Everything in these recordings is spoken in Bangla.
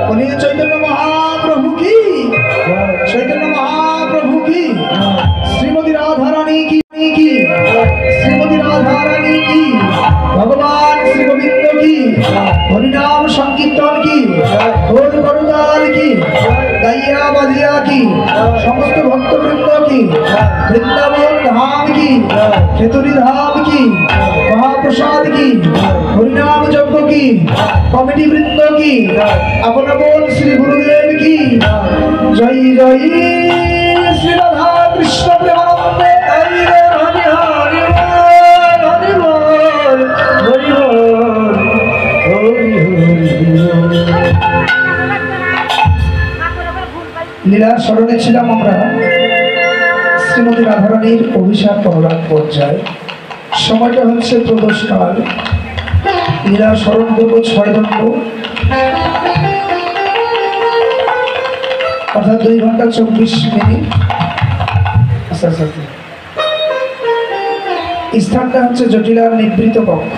बोलिए चैतन्य महाप्रभु की, चैतन्य महाप्रभु की, श्रीमती राधा रानी की, श्रीमती राधा रानी की, भगवान श्री गोविंद की, हरिनाम संकीर्तन की, ढोल करुताल की, दैया बजिया की, समस्त भक्त वृंद की, वृंदावन धाम की, खेतुरी धाम की, महाप्रसाद की, हरिनाम यज्ञ की, कमिटी वृंद की, अपन बोल श्री गुरुदेव की। जय जय श्री राधा कृष्ण प्रेमानंदे। हरि हरि हरि हरि बोल, हरि बोल, हरि हरि। লীলা স্মরণে ছিলাম আমরা শ্রীমতী রাধারানীর অভিষেক পরলাভ পর্যায়ে। সময়টা হচ্ছে প্রদোষকাল। লীলা স্মরণ করব 6 দণ্ড, অর্থাৎ 2 ঘন্টা 24 মিনিট। আচ্ছা আচ্ছা, স্থানটা হচ্ছে জটিলার নিবৃত কক্ষ।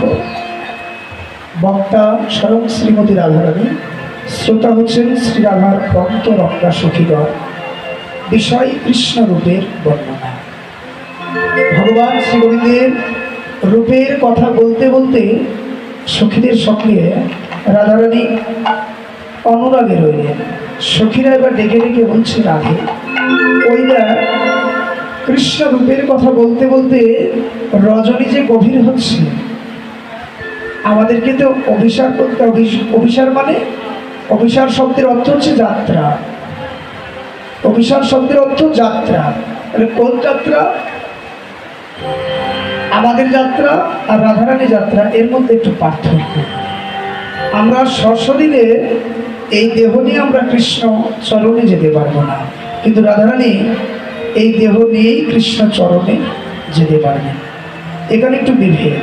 বক্তা স্বয়ং শ্রীমতী রাধারানী, শ্রোতা হচ্ছেন শ্রী রাধার ভক্ত রঙ্গা সখীগণ। বিষয় কৃষ্ণ রূপের বর্ণনা। ভগবান শ্রী গোবিন্দের রূপের কথা বলতে বলতে সখীদের সঙ্গে রাধারানী অনুরাগে রইলেন। সখীরা এবার ডেকে ডেকে বলছে, রাধে ওইটা কৃষ্ণ রূপের কথা বলতে বলতে রজনী যে গভীর হচ্ছে, আমাদেরকে তো অভিসার করতে। অভিসার মানে, অভিসার শব্দের অর্থ হচ্ছে যাত্রা। অভিসার শব্দের অর্থ যাত্রা। তাহলে কোন যাত্রা? আমাদের যাত্রা আর রাধারানী যাত্রা, এর মধ্যে একটু পার্থক্য। আমরা সশরীরে এই দেহ নিয়ে আমরা কৃষ্ণ চরণে যেতে পারবো না, কিন্তু রাধারানী এই দেহ নিয়েই কৃষ্ণ চরণে যেতে পারবেন। এখানে একটু বিভেদ।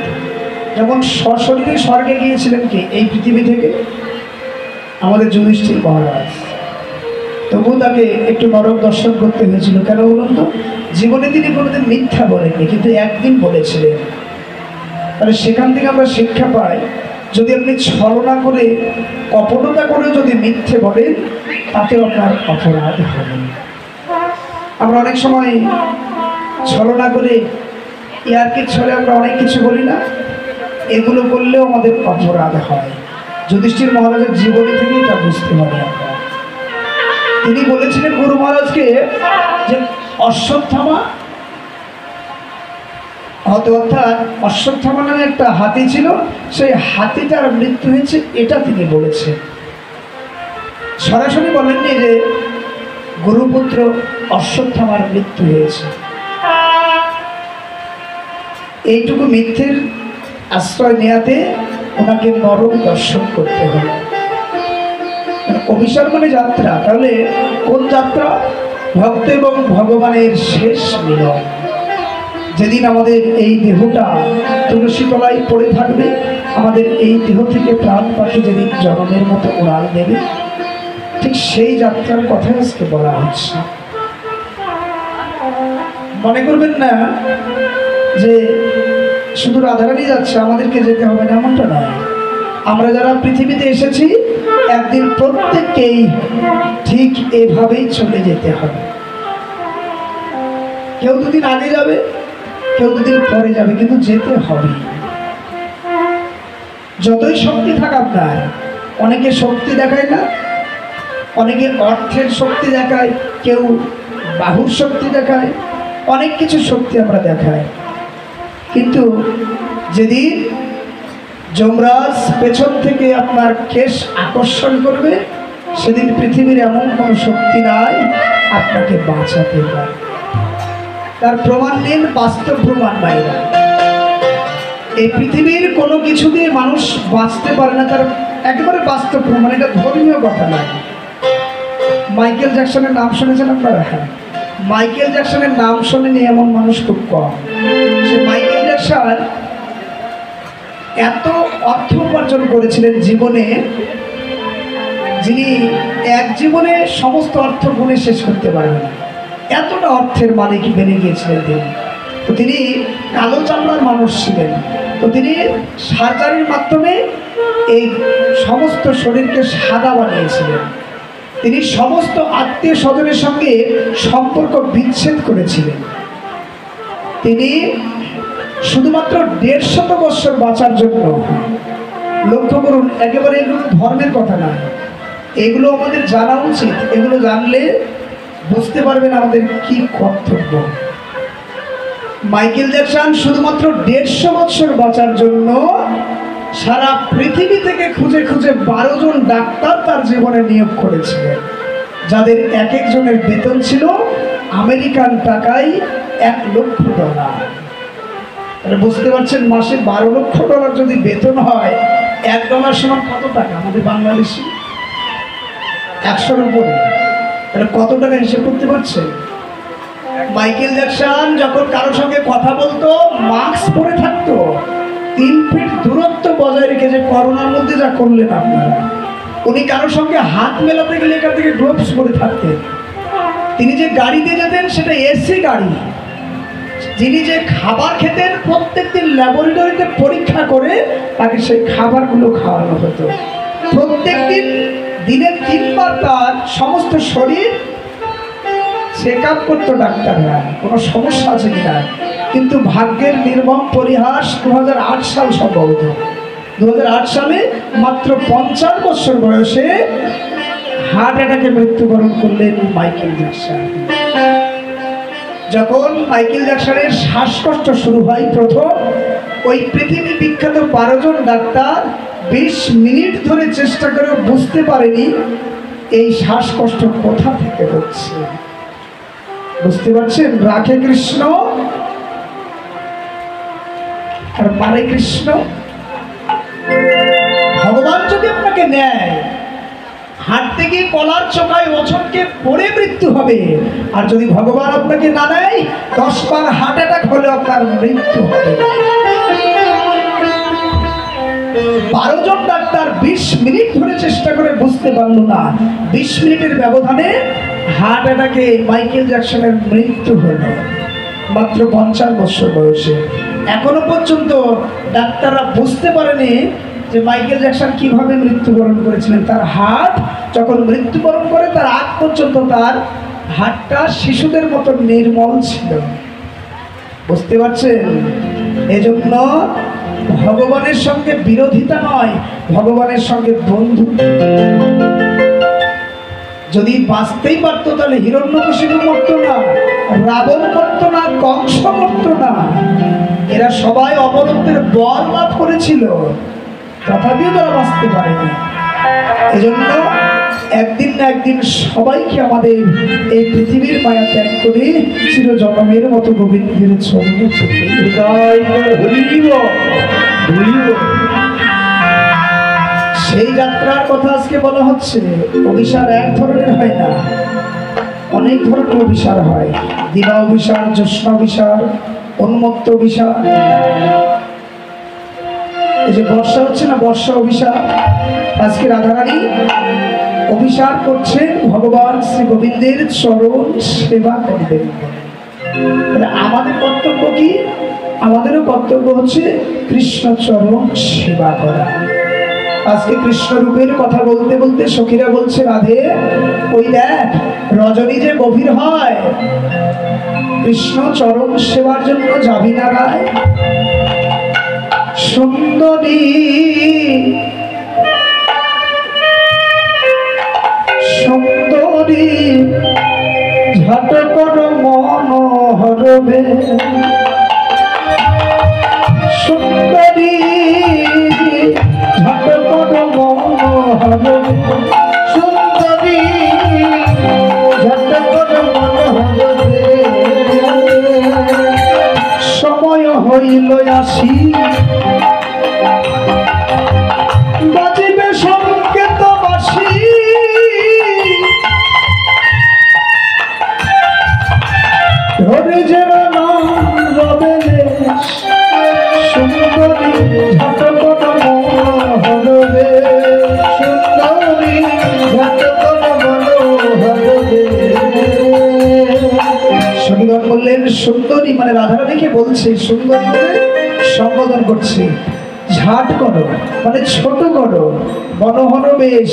যেমন সশরীরে স্বর্গে গিয়েছিলেন কি এই পৃথিবী থেকে আমাদের যুধিষ্ঠির মহারাজ, তবু তাকে একটু নরক দর্শন করতে হয়েছিল। কেন বলুন তো? জীবনে তিনি কোনোদিন মিথ্যা বলেননি, কিন্তু একদিন বলেছিলেন। তাহলে সেখান থেকে আমরা শিক্ষা পাই, যদি আপনি ছলনা করে কপটতা করে যদি মিথ্যে বলেন, তাতেও আপনার অপরাধ হবে। আমরা অনেক সময় ছলনা করে ইয়ার্কির ছলে আমরা অনেক কিছু বলি না, এগুলো করলেও আমাদের অপরাধ হয়। যুধিষ্ঠির মহারাজের জীবনী থেকে এটা বুঝতে পারি আমরা। তিনি বলেছিলেন গুরু মহারাজকে যে অশ্বত্থামা, অর্থাৎ অশ্বত্থামা নামে একটা হাতি ছিল, সেই হাতিটার মৃত্যু হয়েছে, এটা তিনি বলেছেন। সরাসরি বলেননি যে গুরুপুত্র অশ্বত্থামার মৃত্যু হয়েছে। এইটুকু মিথ্যের আশ্রয় নেয়াতে ওনাকে নরক দর্শন করতে হবে। অভিসার মানে যাত্রা। তাহলে কোন যাত্রা? ভক্ত এবং ভগবানের শেষ মিলন। যেদিন আমাদের এই দেহটা তুলসী তলায় পড়ে থাকবে, আমাদের এই দেহ থেকে প্রাণ পাখি যেদিন জনমের মতো উড়াল দেবে, ঠিক সেই যাত্রার কথা আজকে বলা হচ্ছে। মনে করবেন না যে শুধু রাধারানী যাচ্ছে, আমাদেরকে যেতে হবে না, এমনটা নয়। আমরা যারা পৃথিবীতে এসেছি, একদিন প্রত্যেককেই ঠিক এভাবেই চলে যেতে হবে। কেউ দুদিন আগে যাবে, কেউ দুদিন পরে যাবে, কিন্তু যেতে হবে। যতই শক্তি থাক আপনার, অনেকে শক্তি দেখায় না, অনেকে অর্থের শক্তি দেখায়, কেউ বাহুর শক্তি দেখায়, অনেক কিছু শক্তি আমরা দেখাই। কিন্তু যেদিন যমরাজ পেছন থেকে আপনার কেশ আকর্ষণ করবে, সেদিন পৃথিবীর এমন কোনো শক্তি নাই আপনাকে বাঁচাতে পারে। তার প্রমাণ নিন, বাস্তব প্রমাণ বাইরে। এই পৃথিবীর কোনো কিছু দিয়ে মানুষ বাঁচতে পারে না, তার একেবারে বাস্তব প্রমাণ। এটা ধর্মীয় কথা নয়। মাইকেল জ্যাকসনের নাম শুনেছেন আপনারা? হ্যাঁ, মাইকেল জ্যাকসনের নাম শোনেনি এমন মানুষ খুব কম। সে মাইকেল জ্যাকসন এত অর্থ উপার্জন করেছিলেন জীবনে, যিনি এক জীবনে সমস্ত অর্থ গুণে শেষ করতে পারবেন না, এতটা অর্থের মালিক বেড়ে গিয়েছিলেন তিনি। তো তিনি কালো চামড়ার মানুষ ছিলেন। তো তিনি সার্জারির মাধ্যমে এই সমস্ত শরীরকে সাদা বানিয়েছিলেন। তিনি সমস্ত আত্মীয় স্বজনের সঙ্গে সম্পর্ক বিচ্ছেদ করেছিলেন। তিনি শুধুমাত্র 150 বছর বাঁচার জন্য, লক্ষ্য করুন, একেবারে এগুলো ধর্মের কথা নয়, এগুলো আমাদের জানা উচিত। এগুলো জানলে বুঝতে পারবেন আমাদের কি কর্তব্য। মাইকেল জ্যাকসন শুধুমাত্র 150 বছর বাঁচার জন্য সারা পৃথিবী থেকে খুঁজে খুঁজে 12 জন ডাক্তার তার জীবনে নিয়োগ করেছিলেন, যাদের এক একজনের বেতন ছিল আমেরিকান টাকায় $1 লক্ষ। বুঝতে পারছেন, মাসে $12 লক্ষ যদি বেতন হয়, $1 সমান কত টাকা আমাদের বাংলাদেশি? 100-র উপরে। তাহলে কত টাকা হিসেব করতে পারছেন? মাইকেল জ্যাকসন যখন কারোর সঙ্গে কথা বলতো মাস্ক পরে থাকতো, 3 ফিট দূরত্ব বজায় রেখে, যে করোনার মধ্যে যা করলেন আপনারা। উনি কারোর সঙ্গে হাত মেলাতে গেলে এখান থেকে গ্লোভস পরে থাকতেন। তিনি যে গাড়িতে যেতেন সেটা এসি গাড়ি। যিনি যে খাবার খেতেন প্রত্যেকদিন ল্যাবরেটরিতে পরীক্ষা করে তাকে সেই খাবারগুলো খাওয়ানো হতো। প্রত্যেকদিন দিনে 3 বার তার সমস্ত শরীর চেক আপ করতো ডাক্তাররা, কোনো সমস্যা আছে কিনা। কিন্তু ভাগ্যের নির্মম পরিহাস, 2008 সাল সম্ভবত, 2008 সালে মাত্র 50 বছর বয়সে হার্ট অ্যাটাকে মৃত্যুবরণ করলেন মাইকেল জ্যাকসন। যখন মাইকেল জ্যাকসনের শ্বাসকষ্ট শুরু হয় প্রথম, ওই পৃথিবী বিখ্যাত 12 জন ডাক্তার 20 মিনিট ধরে চেষ্টা করে বুঝতে পারেনি এই শ্বাসকষ্ট কোথা থেকে হচ্ছে। বুঝতে পারছেন? রাখে কৃষ্ণ আর মারে কৃষ্ণ। ভগবান যদি আপনাকে নেয়, হাঁটতে গিয়ে কলার চোখায় ওছনকে পড়ে মৃত্যু হবে। আর যদি ভগবান আপনাকে না নেয়, 10 বার হার্ট অ্যাটাক হলে আপনার মৃত্যু হবে। 12 জন ডাক্তার 20 মিনিট ধরে চেষ্টা করে বুঝতে পারল না। 20 মিনিটের ব্যবধানে হার্ট অ্যাটাকে মাইকেল জ্যাকসনের মৃত্যু হল, মাত্র 50 বছর বয়সে। এখনো পর্যন্ত ডাক্তাররা বুঝতে পারেনি যে মাইকেল জ্যাকসন কিভাবে মৃত্যুবরণ করেছিলেন। তার হার্ট যখন মৃত্যুবরণ করে, তার আগ পর্যন্ত তার হার্টটা শিশুদের মতো নির্মল ছিল। বুঝতে পারছেন? এজন্য ভগবানের সঙ্গে বিরোধিতা নয়, ভগবানের সঙ্গে বন্ধুত্ব। যদি বাঁচতেই পারতো তাহলে হিরণ্যকশিপু মরতো না, রাবণ মরতো না, কংস মরতো না। এরা সবাই অমরত্বের বর লাভ করেছিল, তথাপিও তারা বাঁচতে পারেনি। এজন্য একদিন না একদিন সবাইকে আমাদের এই পৃথিবীর মায়া ত্যাগ করে চিরজন্মের মতো গোবিন্দের চরণে সেই যাত্রার কথা আজকে বলা হচ্ছে। অভিসার এক ধরনের হয় না, অনেক ধরনের অভিসার হয়। দিবা অভিসার, জ্যোৎস্না অভিসার, উন্মত্ত অভিসার। এই যে বর্ষা হচ্ছে না, বর্ষা অভিসার। আজকে রাধারানী অভিসার করছেন ভগবান শ্রী গোবিন্দের চরণ সেবা করবেন। আমাদের কর্তব্য কি? আমাদেরও কর্তব্য হচ্ছে কৃষ্ণ চরণ সেবা করা। আজকে কৃষ্ণ রূপের কথা বলতে বলতে সখীরা বলছে, রাধে ওই দেখ রজনী যে গভীর হয়, কৃষ্ণ চরণ সেবার জন্য যাবি না রায়? সুন্দরী সুন্দরী ঝট কর মনোহরবে, সুন্দরী ঝট কর মনোহরবে, সুন্দরী ঝট কর মনোহরবে। সময় হইল আসি, বাজিবে সংকেত বাসি, ধরে যেন নাম রবেলে, সুন্দরী ঝট কর মনোহরবে, সুন্দরী ঝট কর মনোহরবে। সখীগণ বললেন সুন্দরী মানে রাধারানীকে বলছে, সুন্দরী বলে সম্বোধন করছে। ঘাট করো, মানে ছোট করো, বনহন বেশ,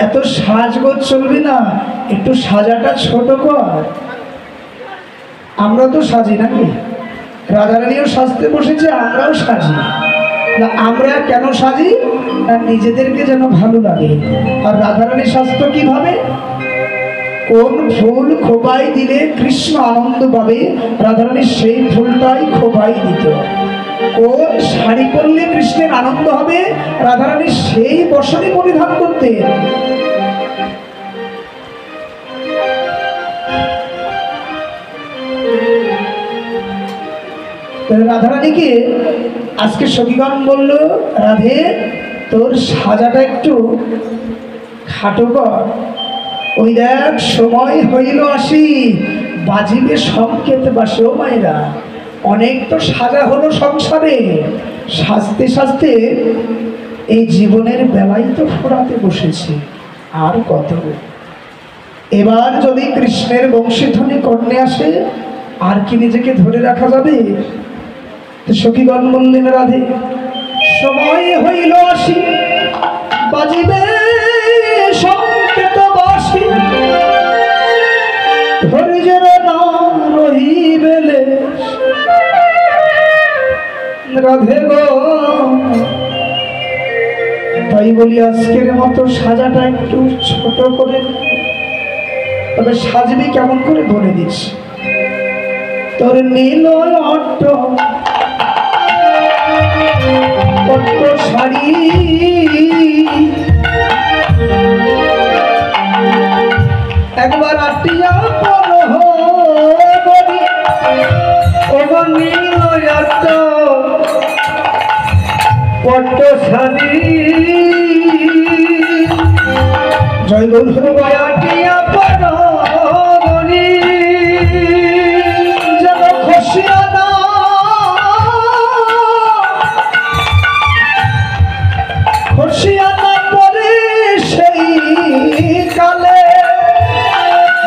এত সাজগোজ চলবি না, একটু সাজাটা ছোট কর। আমরা তো সাজি নাকি? রাধারানীও সাজতে বসেছে, আমরাও সাজি না। আমরা কেন সাজি না? নিজেদেরকে যেন ভালো লাগে। আর রাধারানী সাজতো কিভাবে? কোন ফুল খোপায় দিলে কৃষ্ণ আনন্দ পাবে, রাধারানী সেই ফুলটাই খোপায় দিত। কোন শাড়ি পরলে কৃষ্ণের আনন্দ হবে, রাধারানী সেই বসনে পরিধান করতে। রাধারানীকে আজকে সখীগণ বলল, রাধে তোর সাজাটা একটু খাটো কর। ওই দেখ সময় হইল আসি, বাজিবে সংকেত বাসে। ও মায়েরা, অনেক তো সাজা হলো সংসারে, সাজতে সাজতে এই জীবনের বেলায় তো ফোরাতে বসেছে, আর কত। এবার যদি কৃষ্ণের বংশীধ্বনি কর্ণে আসে, আর কি নিজেকে ধরে রাখা যাবে? সখীগণ বললেন, রাধে সময় হইল আসি, বাজিবে সংকেত বাসি, ধৈর্যের না রহিবে লেশ। রাধে গো, তাই বলি আজকের মতো সাজাটা একটু ছোট করে, তবে সাজবি কেমন করে বলে দিস। তোর নীল অট্ট পট্ট শাড়ি, একবার আটিয়া পরহ বলি, ওগো নীল অট্ট পট্ট শাড়ি। জয় বন্ধু আটিয়া পরহ বলি, যেন খুশিয়া না খুশিয়া না পরে সেই কালে,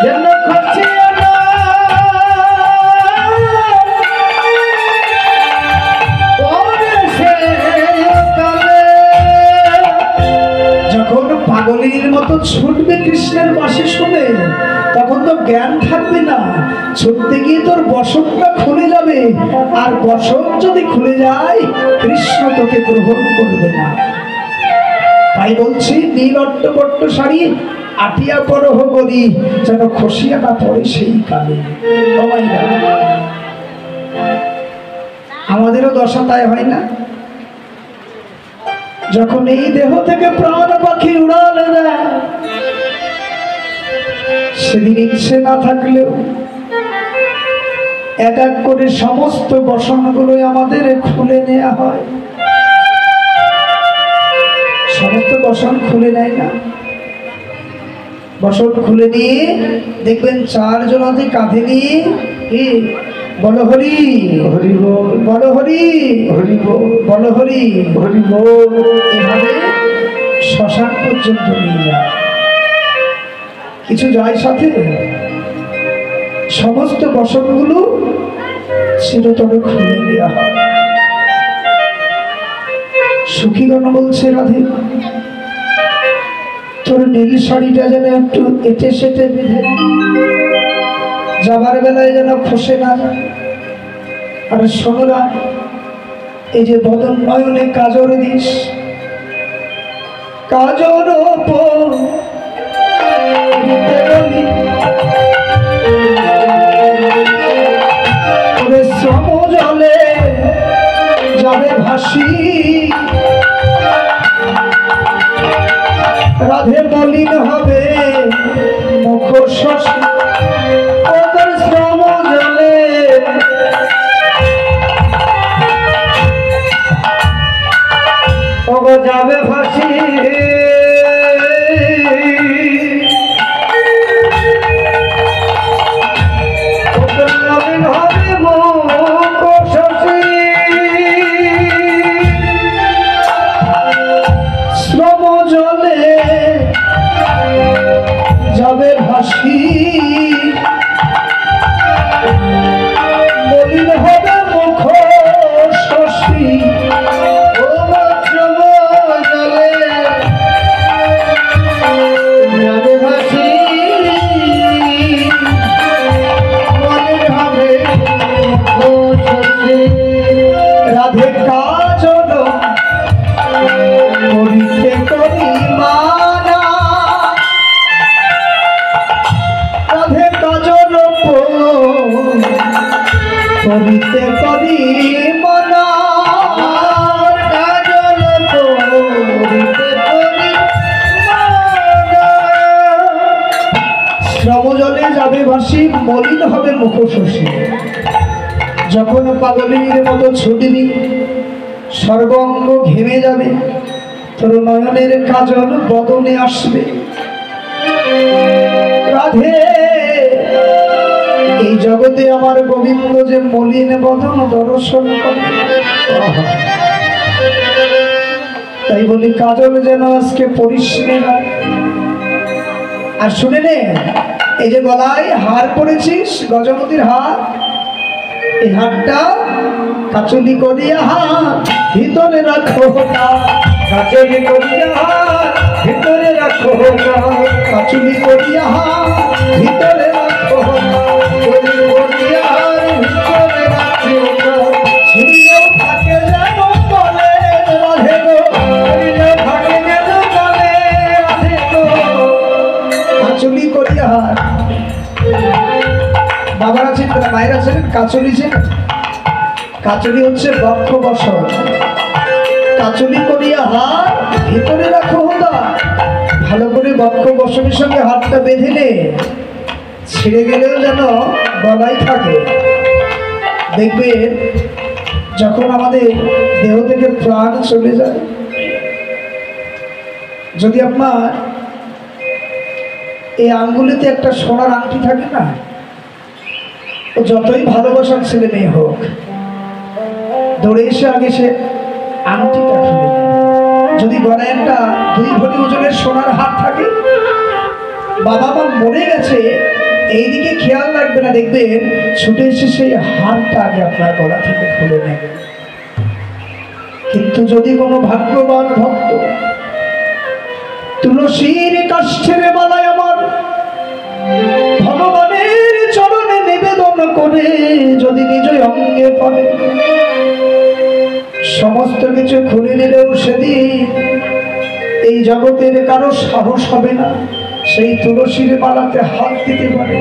যেন খুশিয়া না পরে সেই কালে। যখন পাগলির মতো ছুটবে কৃষ্ণের বাঁশি শুনে, তখন তো জ্ঞান থাকবে না, ছুটতে গিয়ে তোর বসনটা খুলে যাবে, আর বসন যদি খুলে যায় কৃষ্ণ তোকে গ্রহণ করবে না। তাই বলছি, নীল অট্টপট্ট শাড়ি আটিয়া পরহ বলি, যেন খসিয়া না পড়ে সেই কালে। আমাদেরও দশা তাই হয় না? যখন এই দেহ থেকে প্রাণ পাখি উড়ালে দেয়, সেদিন ইচ্ছে না থাকলেও এক এক করে সমস্ত বসনগুলো আমাদের খুলে নেওয়া হয়। সমস্ত বসন খুলে নেয় না, বসন খুলে নিয়ে দেখবেন চারজন আছে কাঁধে নিয়ে, কি বলো হরি হরি বল, বলো হরি হরি বল, বলো হরি হরি বল, এভাবে শ্মশান পর্যন্ত নিয়ে যায়। কিছু যায় সাথে, সমস্ত বসনগুলো চিরতরে খুলে দেওয়া হয়। সখীগণ বলছে, রাধে তোর নীল শাড়িটা যেন একটু এটে সেটে বেঁধে, যাবার বেলায় যেন খসে না যায়। আর শোনোরা, এই যে বদন নয়নে কাজর দিস, কাজর শ্রম জলে যাবে ভাসি, রাধে মলিন হবে মুখ শশী, ওদের শ্রম জলে ওগো যাবে ভাসি। ওদের মলিন হবে মুখ শশী, শ্রম জলে যাবে ভাসি, মলিন হবে মুখ শশী, ও মাত্র যমজলে যাবে ভাসি, মলিন হবে মুখশশী। যখন পাগলিনীর মতো ছুটবি, সর্বাঙ্গ ঘেমে যাবে, তোর নয়নের কাজল বদনে আসবে। রাধে, এই জগতে আমার গোবিন্দ যে মলিন বদন দর্শন করে, তাই বলি কাজল যেন আজকে পরিষ্কার হয়। আর শুনে নে, এই যে গলায় হার পরেছিস, গজমতির হার, এই হারটা কাচুলি করিয়া হাত ভিতরে রাখো না, কাচুলি করিয়া হাত ভিতরে রাখো না, কাচুলি করিয়া হাত ভিতরে রাখো না, করিয়া হাত ভিতরে রাখো না। ছিঁড়েও থাকে যেন বলে রাধে গো, ছিঁড়েও থাকে যেন বলে রাধে গো, কাচুলি করিয়া হাত। বাবার আছেন, মায়ের আছেন, কাচুলি ছিল। কাচুলি হচ্ছে বক্ষ বসন। কাচুলি করিয়া হাত ভিতরে রাখো হোদা, ভালো করে বক্ষ বসনের সঙ্গে হাতটা বেঁধে নে, ছিঁড়ে গেলেও যেন গলায় থাকে। দেখবে যখন আমাদের দেহ থেকে প্রাণ চলে যায়, যদি আপনার এই আঙ্গুলিতে একটা সোনার আংটি থাকে না, ও যতই ভালোবাসার ছেলে মেয়ে হোক, দৌড়ে এসে আগে সে আংটিটা খুলে নেয়। যদি গলায় একটা 2 ভরি ওজনের সোনার হাত থাকে, বাবা মা মরে গেছে এইদিকে খেয়াল রাখবে না, দেখবেন ছুটে এসে সেই হারটা আগে আপনার গলা থেকে খুলে নেবে। কিন্তু যদি কোনো ভাগ্যবান ভক্ত তুলসীর কাষ্ঠের মালায় আমার ভগবানের চরণে নিবেদন করে যদি নিজ অঙ্গে পড়ে, সমস্ত কিছু খুলে নিলেও সেদিন এই জগতের কারো সাহস হবে না সেই তুলসীর মালাতে হাত দিতে পারে।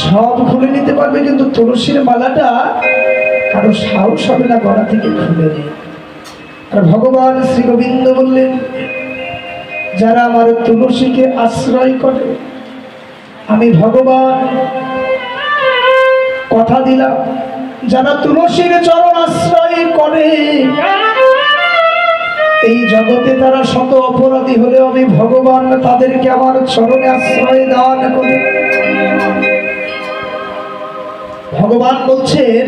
সব খুলে নিতে পারবে, কিন্তু তুলসীর মালাটা কারো সাহস হবে না গলা থেকে খুলে নিয়ে। আর ভগবান শ্রী গোবিন্দ বললেন, যারা আমার তুলসীকে আশ্রয় করে, আমি ভগবান কথা দিলাম, যারা তুলসীর চরণ আশ্রয় করে, এই জগতে তারা শত অপরাধী হলেও আমি ভগবান তাদেরকে আমার চরণে আশ্রয় দান করি। ভগবান বলছেন,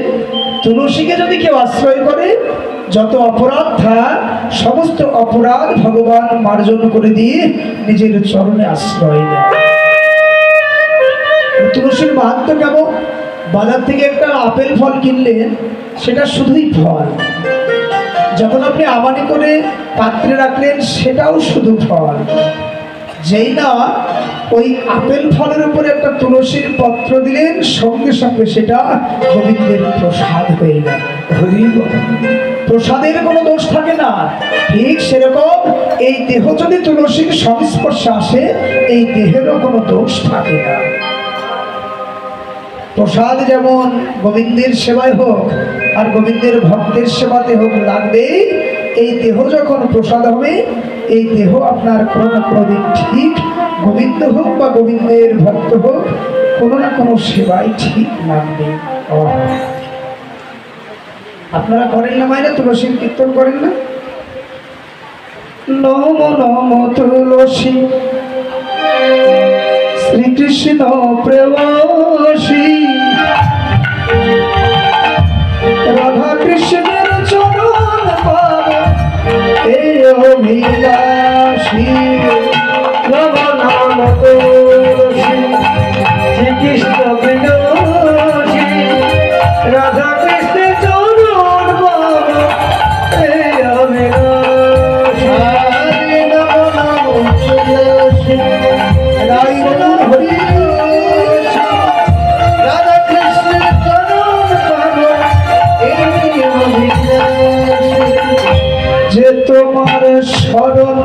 তুলসীকে যদি কেউ আশ্রয় করে, যত অপরাধ থাক সমস্ত অপরাধ ভগবান মার্জন করে দিয়ে নিজের চরণে আশ্রয় দেয়। তুলসীর মাহাত্ম্য কেমন? বাজার থেকে একটা আপেল ফল কিনলেন, সেটা শুধুই ফল। যখন আপনি আমানি করে পাত্রে রাখলেন, সেটাও শুধু ফল। যেই না ওই আপেল ফলের উপরে একটা তুলসীর পত্র দিলেন, সঙ্গে সঙ্গে সেটা গোবিন্দের প্রসাদ হয়ে গেল। প্রসাদের কোনো দোষ থাকে না। ঠিক সেরকম এই দেহ যদি তুলসীর সংস্পর্শে আসে, এই দেহেরও কোনো দোষ থাকে না। প্রসাদ যেমন গোবিন্দের সেবায় হোক আর গোবিন্দের ভক্তের সেবাতে হোক লাগবে, এই দেহ যখন প্রসাদ হবে, এই দেহ আপনার কোনো না কোনো দিন ঠিক গোবিন্দ হোক বা গোবিন্দের ভক্ত হোক, কোনো না কোনো সেবায় ঠিক লাগবে। আপনারা করেন না মায়েরা, তুলসীর কীর্তন করেন না? নম নম তুলসী শ্রীকৃষ্ণ প্রেয়সী, রাধা কৃষ্ণের চরণ পাব এই অভিলাষী। নম নম তুলসী শ্রীকৃষ্ণ প্রেয়সী, রাধা কৃষ্ণের চরণ পাব এই অভিলাষী। নম নম তুলসী রাধা কৃষ্ণের চরণ পাব যে তোমার শরণ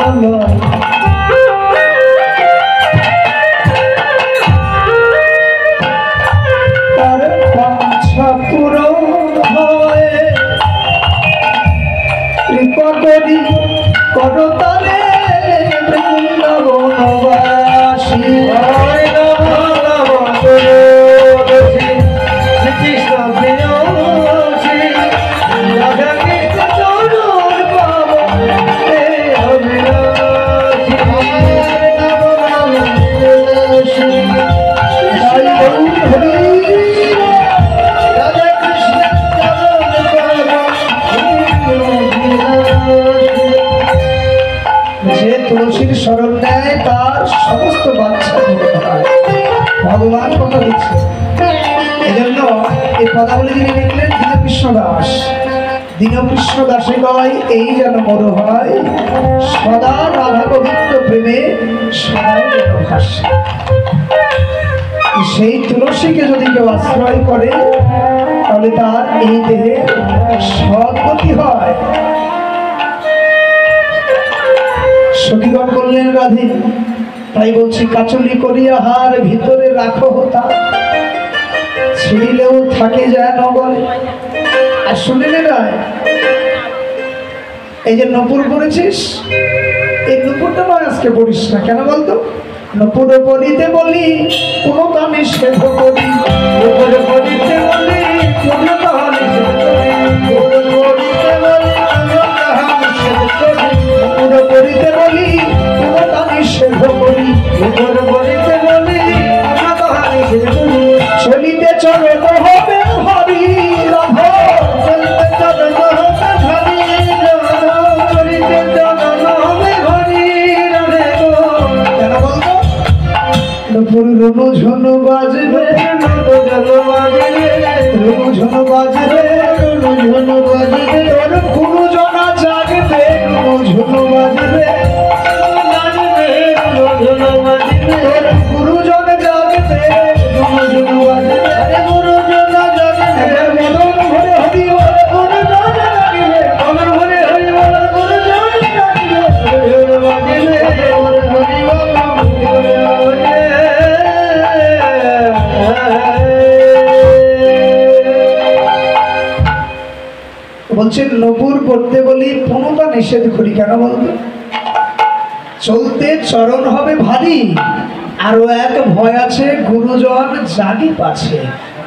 তার বাঞ্ছা পূরণ হয়। কৃপা করি করতালে বৃন্দাবনবাসী। নেয় তার সমস্ত বাচ্চা হয়। ভগবান কথা দিচ্ছে। এই জন্য এই পদাবলী যিনি লিখলেন দীনকৃষ্ণ দাস। দীনকৃষ্ণ দাসে কয় এই যেন মোর হয় সদা রাধা গোবিন্দ প্রেমে সদাই যেন ভাসে। সেই তুলসীকে যদি কেউ আশ্রয় করে তাহলে তার এই দেহে সদ্গতি হয়। সখীগণ বললেন রাধে, তাই বলছি কাচলি করিয়া হার ভিতরে রাখো হতা, ছিঁড়িলেও থাকে যায় নগরে। আর শুনলে রায়, এই যে নপুর পড়েছিস, এই নপুরটা নয় আজকে পড়িস না। কেন বলতো? নপুর পড়িতে বলি কোনো তা নিষেধ করি, নপুর পড়িতে বলি কোনো তা নিষেধ করি, নপুর পড়িতে বলি কোনো তা নিষেধ করি, নপুর পড়িতে বলি কোনো তা নিষেধ করি, নপুর পড়িতে বলি কোনো তা নিষেধ করি। চলিতে চরণ হবে হরি রাধা, চলিতে চরণ হবে হরি রাধা, চলিতে চরণ হবে হরি রাধে গো। কেন বলতো? নপুর রুনু ঝুনু বাজবে, রুনু বাজবে, রুনু ঝুনু বাজবে, রুনু ঝুনু বাজবে, তোর গুরুজনা জাগবে, রুনু ঝুনু বাজবে, রুনু ঝুনু বাজবে, তোর গুরুজন জাগবে, রুনু ঝুনু বাজবে, আরে গুরুজন জাগবে, মদন ভরে হরি বল, গুরুজন জাগবে, মদন ভরে হরি বল, গুরুজন জাগবে, গুরুজন বাজবে, হরি বল, বলছেন নপুর পড়তে বলি কোনোটা নিষেধ করি। কেন বলতো? চলতে চরণ হবে ভারী, আরো এক ভয় আছে গুরুজন জাগি পাছে,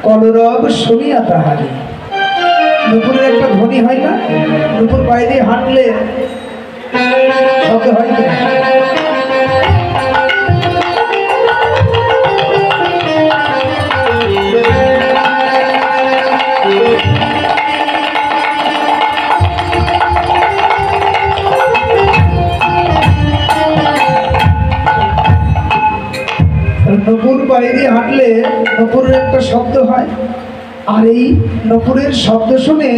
কলরব শুনিয়া তাহারি। নপুরের একটা ধ্বনি হয় না, নপুর পায়ে দিয়ে হাঁটলে শব্দ হয় না। নপুর পায়ে দিয়ে হাঁটলে নপুরের একটা শব্দ হয়, আর এই নপুরের শব্দ শুনে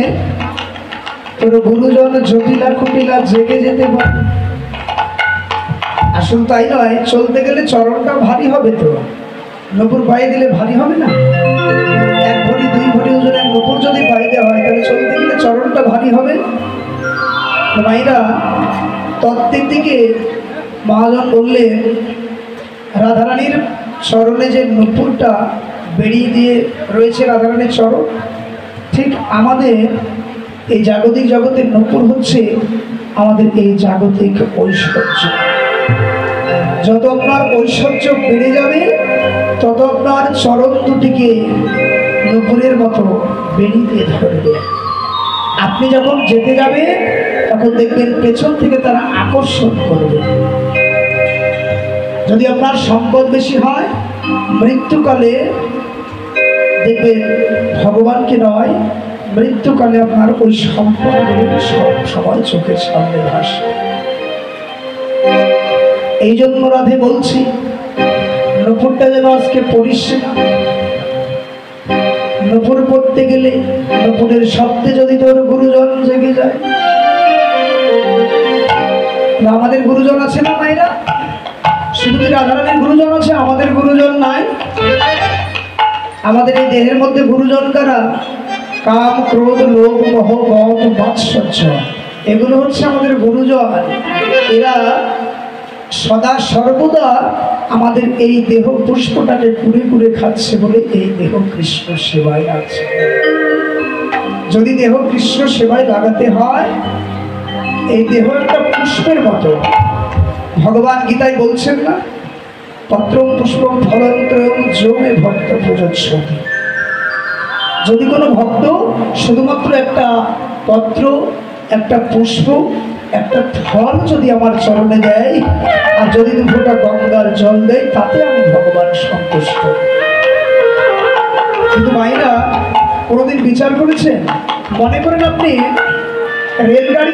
তোর গুরুজন জটিলা কুটিলা জেগে যেতে পারে। আসল তাই নয়, চলতে গেলে চরণটা ভারী হবে, তো নপুর পায়ে দিলে ভারী হবে না? 1 ভরি 2 ভরি ওজনের নপুর যদি পায়ে দেওয়া হয় তাহলে চলতে গেলে চরণটা ভারী হবে। মায়েরা তত্ত্বের দিকে মহাজন বললেন রাধারানীর চরণে যে নূপুরটা বেরিয়ে দিয়ে রয়েছে রাধারানীর চরণ, ঠিক আমাদের এই জাগতিক জগতের নূপুর হচ্ছে আমাদের এই জাগতিক ঐশ্বর্য। যত আপনার ঐশ্বর্য বেড়ে যাবে তত আপনার চরণ দুটিকে নূপুরের মতো বেরিয়ে ধরবে। আপনি যখন যেতে যাবে তখন দেখবেন পেছন থেকে তারা আকর্ষণ করবে। যদি আপনার সম্পদ বেশি হয়, মৃত্যুকালে দেখবেন ভগবানকে নয়, মৃত্যুকালে আপনার ওই সম্পদগুলো সব সময় চোখের সামনে ভাসে। এই জন্য রাধে বলছি নূপুরটা যেন আজকে পড়িস না। নূপুর পড়তে গেলে নূপুরের শব্দে যদি তোর গুরুজন জেগে যায়, আমাদের গুরুজন আছে না মায়েরা? শুধু কি রাধারানীর গুরুজন আছে, আমাদের গুরুজন নাই? আমাদের এই দেহের মধ্যে গুরুজন কারা? কাম, ক্রোধ, লোভ, মোহ, মদ, মাৎসর্য, এগুলো হচ্ছে আমাদের গুরুজন। এরা সদা সর্বদা আমাদের এই দেহ পুষ্পটাকে কুড়ে কুড়ে খাচ্ছে বলে এই দেহ কৃষ্ণ সেবায় আছে। যদি দেহ কৃষ্ণ সেবায় লাগাতে হয়, এই দেহ একটা পুষ্পের মতো। ভগবান গীতায় বলছেন না, পত্রম পুষ্পম ফলন্ত্রয়ম যোগে ভক্ত প্রযোজ্যতি। যদি কোনো ভক্ত শুধুমাত্র একটা পত্র, একটা পুষ্প, একটা ফল যদি আমার চরণে দেয়, আর যদি 2 ফোঁটা গঙ্গার জল দেয়, তাতে আমি ভগবান সন্তুষ্ট। কিন্তু মায়েরা কোনোদিন বিচার করেছেন? মনে করেন আপনি রেলগাড়ি